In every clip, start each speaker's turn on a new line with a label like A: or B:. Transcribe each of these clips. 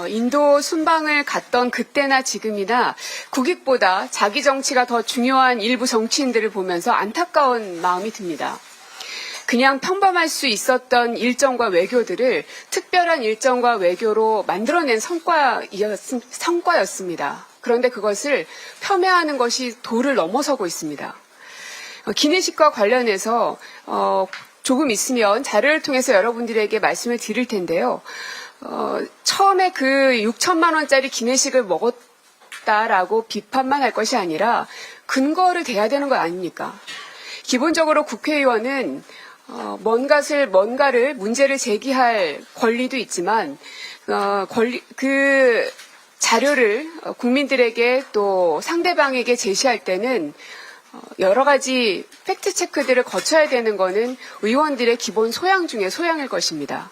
A: 인도 순방을 갔던 그때나 지금이나 국익보다 자기 정치가 더 중요한 일부 정치인들을 보면서 안타까운 마음이 듭니다. 그냥 평범할 수 있었던 일정과 외교들을 특별한 일정과 외교로 만들어낸 성과였습니다. 그런데 그것을 폄훼하는 것이 도를 넘어서고 있습니다. 기내식과 관련해서 조금 있으면 자료를 통해서 여러분들에게 말씀을 드릴 텐데요. 처음에 그 6천만 원짜리 기내식을 먹었다라고 비판만 할 것이 아니라 근거를 대야 되는 거 아닙니까? 기본적으로 국회의원은 뭔가를 문제를 제기할 권리도 있지만 그 자료를 국민들에게 또 상대방에게 제시할 때는 여러 가지 팩트 체크들을 거쳐야 되는 것은 의원들의 기본 소양 중에 소양일 것입니다.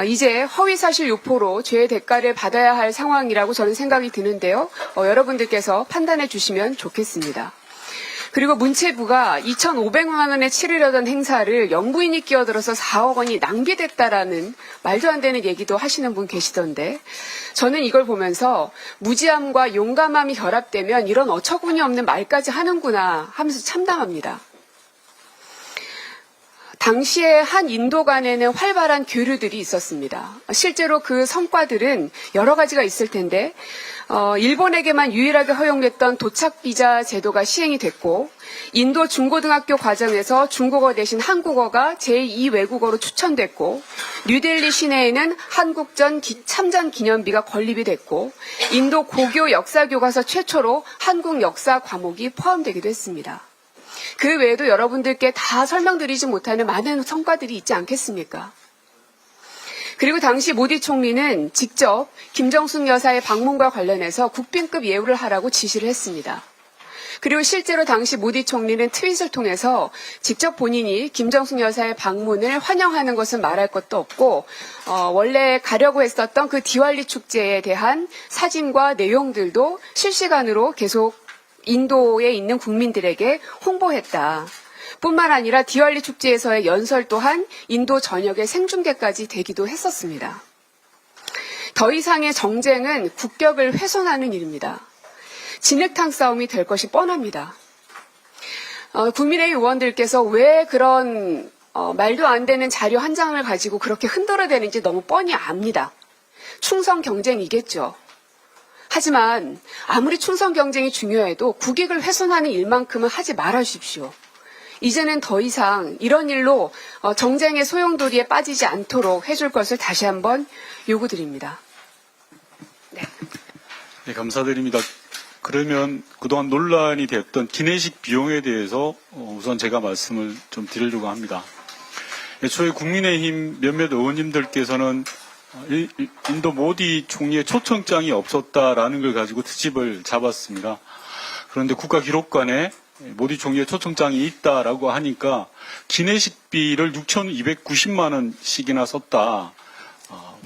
A: 이제 허위사실 유포로 죄의 대가를 받아야 할 상황이라고 저는 생각이 드는데요. 여러분들께서 판단해 주시면 좋겠습니다. 그리고 문체부가 2,500만 원에 치르려던 행사를 영부인이 끼어들어서 4억 원이 낭비됐다라는 말도 안 되는 얘기도 하시는 분 계시던데 저는 이걸 보면서 무지함과 용감함이 결합되면 이런 어처구니 없는 말까지 하는구나 하면서 참담합니다. 당시에 한 인도간에는 활발한 교류들이 있었습니다. 실제로 그 성과들은 여러 가지가 있을 텐데 일본에게만 유일하게 허용됐던 도착비자 제도가 시행이 됐고 인도 중고등학교 과정에서 중국어 대신 한국어가 제2 외국어로 추천됐고 뉴델리 시내에는 한국전 참전 기념비가 건립이 됐고 인도 고교 역사교과서 최초로 한국 역사 과목이 포함되기도 했습니다. 그 외에도 여러분들께 다 설명드리지 못하는 많은 성과들이 있지 않겠습니까? 그리고 당시 모디 총리는 직접 김정숙 여사의 방문과 관련해서 국빈급 예우를 하라고 지시를 했습니다. 그리고 실제로 당시 모디 총리는 트윗을 통해서 직접 본인이 김정숙 여사의 방문을 환영하는 것은 말할 것도 없고 원래 가려고 했었던 그 디왈리 축제에 대한 사진과 내용들도 실시간으로 계속 인도에 있는 국민들에게 홍보했다. 뿐만 아니라 디왈리 축제에서의 연설 또한 인도 전역의 생중계까지 되기도 했었습니다. 더 이상의 정쟁은 국격을 훼손하는 일입니다. 진흙탕 싸움이 될 것이 뻔합니다. 국민의힘 의원들께서 왜 그런 말도 안 되는 자료 한 장을 가지고 그렇게 흔들어대는지 너무 뻔히 압니다. 충성 경쟁이겠죠. 하지만 아무리 충성 경쟁이 중요해도 국익을 훼손하는 일만큼은 하지 말아주십시오. 이제는 더 이상 이런 일로 정쟁의 소용돌이에 빠지지 않도록 해줄 것을 다시 한번 요구드립니다.
B: 네, 감사드립니다. 그러면 그동안 논란이 됐던 기내식 비용에 대해서 우선 제가 말씀을 좀 드리려고 합니다. 애초에 국민의힘 몇몇 의원님들께서는 인도 모디 총리의 초청장이 없었다라는 걸 가지고 트집을 잡았습니다. 그런데 국가기록관에 모디 총리의 초청장이 있다라고 하니까 기내식비를 6,290만 원씩이나 썼다.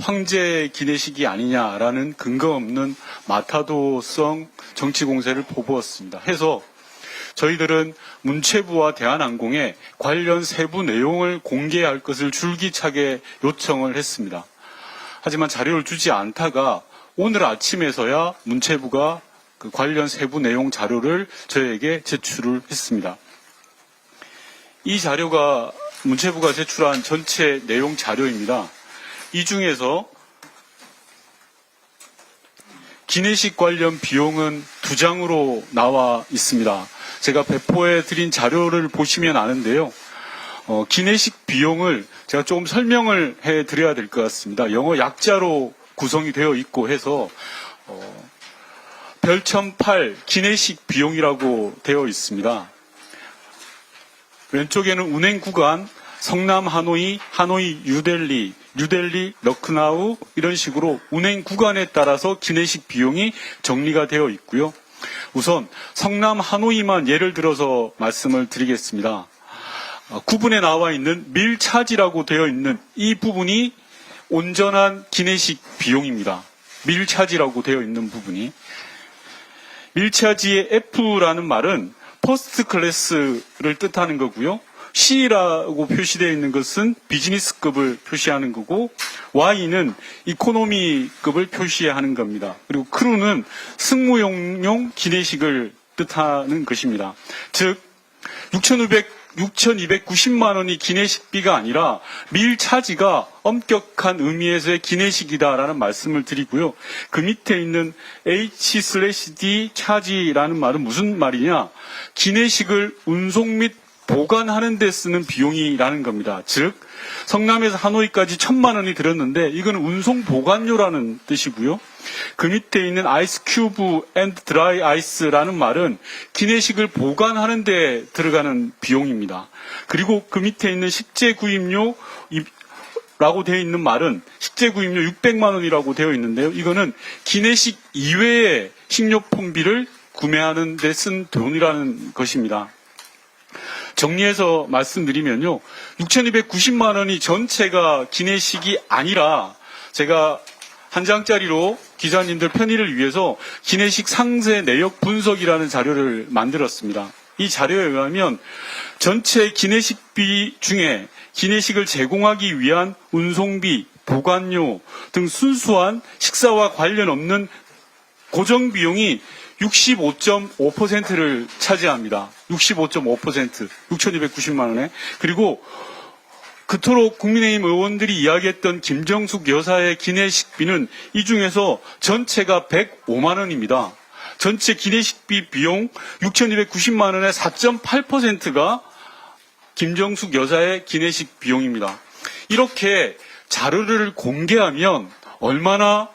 B: 황제 기내식이 아니냐라는 근거 없는 마타도성 정치 공세를 보부었습니다. 해서 저희들은 문체부와 대한항공에 관련 세부 내용을 공개할 것을 줄기차게 요청을 했습니다. 하지만 자료를 주지 않다가 오늘 아침에서야 문체부가 그 관련 세부 내용 자료를 저에게 제출을 했습니다. 이 자료가 문체부가 제출한 전체 내용 자료입니다. 이 중에서 기내식 관련 비용은 2장으로 나와 있습니다. 제가 배포해 드린 자료를 보시면 아는데요. 기내식 비용을 제가 조금 설명을 해 드려야 될 것 같습니다. 영어 약자로 구성이 되어 있고 해서 별첨 8 기내식 비용이라고 되어 있습니다. 왼쪽에는 운행 구간 성남 하노이, 하노이 뉴델리, 뉴델리 러크나우 이런 식으로 운행 구간에 따라서 기내식 비용이 정리가 되어 있고요. 우선 성남 하노이만 예를 들어서 말씀을 드리겠습니다. 구분에 나와 있는 밀차지라고 되어 있는 이 부분이 온전한 기내식 비용입니다. 밀차지라고 되어 있는 부분이. 밀차지의 F라는 말은 퍼스트 클래스를 뜻하는 거고요. C라고 표시되어 있는 것은 비즈니스급을 표시하는 거고 Y는 이코노미급을 표시하는 겁니다. 그리고 크루는 승무용용 기내식을 뜻하는 것입니다. 즉 6,290만 원이 기내식비가 아니라 밀차지가 엄격한 의미에서의 기내식이다라는 말씀을 드리고요. 그 밑에 있는 H/D 차지라는 말은 무슨 말이냐? 기내식을 운송 및 보관하는 데 쓰는 비용이라는 겁니다. 즉 성남에서 하노이까지 1,000만 원이 들었는데 이거는 운송 보관료라는 뜻이고요. 그 밑에 있는 아이스 큐브 앤드 드라이 아이스라는 말은 기내식을 보관하는 데 들어가는 비용입니다. 그리고 그 밑에 있는 식재 구입료 라고 되어 있는 말은 식재 구입료 600만 원이라고 되어 있는데요. 이거는 기내식 이외의 식료품비를 구매하는 데 쓴 돈이라는 것입니다. 정리해서 말씀드리면요. 6,290만 원이 전체가 기내식이 아니라 제가 한 장짜리로 기자님들 편의를 위해서 기내식 상세 내역 분석이라는 자료를 만들었습니다. 이 자료에 의하면 전체 기내식비 중에 기내식을 제공하기 위한 운송비, 보관료 등 순수한 식사와 관련 없는 고정 비용이 65.5%를 차지합니다. 65.5%, 6,290만 원에. 그리고 그토록 국민의힘 의원들이 이야기했던 김정숙 여사의 기내식비는 이 중에서 전체가 105만 원입니다. 전체 기내식비 비용 6,290만 원의 4.8%가 김정숙 여사의 기내식 비용입니다. 이렇게 자료를 공개하면 얼마나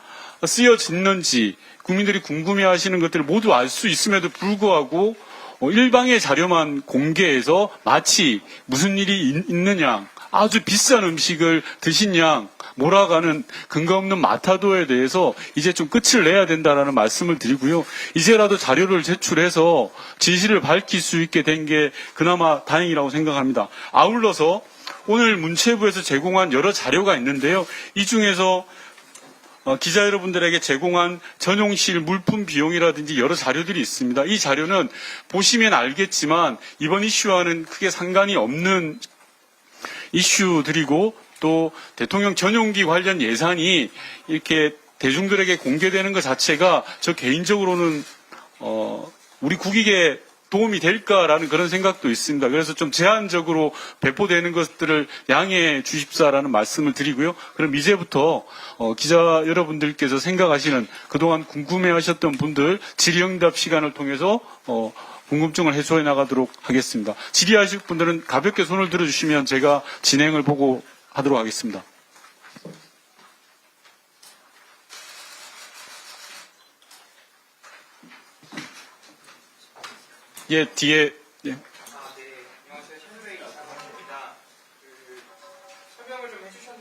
B: 쓰여졌는지 국민들이 궁금해하시는 것들을 모두 알 수 있음에도 불구하고 일방의 자료만 공개해서 마치 무슨 일이 있는 양, 아주 비싼 음식을 드신 양 몰아가는 근거 없는 마타도에 대해서 이제 좀 끝을 내야 된다라는 말씀을 드리고요. 이제라도 자료를 제출해서 진실을 밝힐 수 있게 된 게 그나마 다행이라고 생각합니다. 아울러서 오늘 문체부에서 제공한 여러 자료가 있는데요. 이 중에서 기자 여러분들에게 제공한 전용실 물품 비용이라든지 여러 자료들이 있습니다. 이 자료는 보시면 알겠지만 이번 이슈와는 크게 상관이 없는 이슈들이고 또 대통령 전용기 관련 예산이 이렇게 대중들에게 공개되는 것 자체가 저 개인적으로는 우리 국익에 도움이 될까라는 그런 생각도 있습니다. 그래서 좀 제한적으로 배포되는 것들을 양해해 주십사라는 말씀을 드리고요. 그럼 이제부터 기자 여러분들께서 생각하시는 그동안 궁금해하셨던 분들 질의응답 시간을 통해서 궁금증을 해소해 나가도록 하겠습니다. 질의하실 분들은 가볍게 손을 들어주시면 제가 진행을 보고 하도록 하겠습니다. 예, 뒤에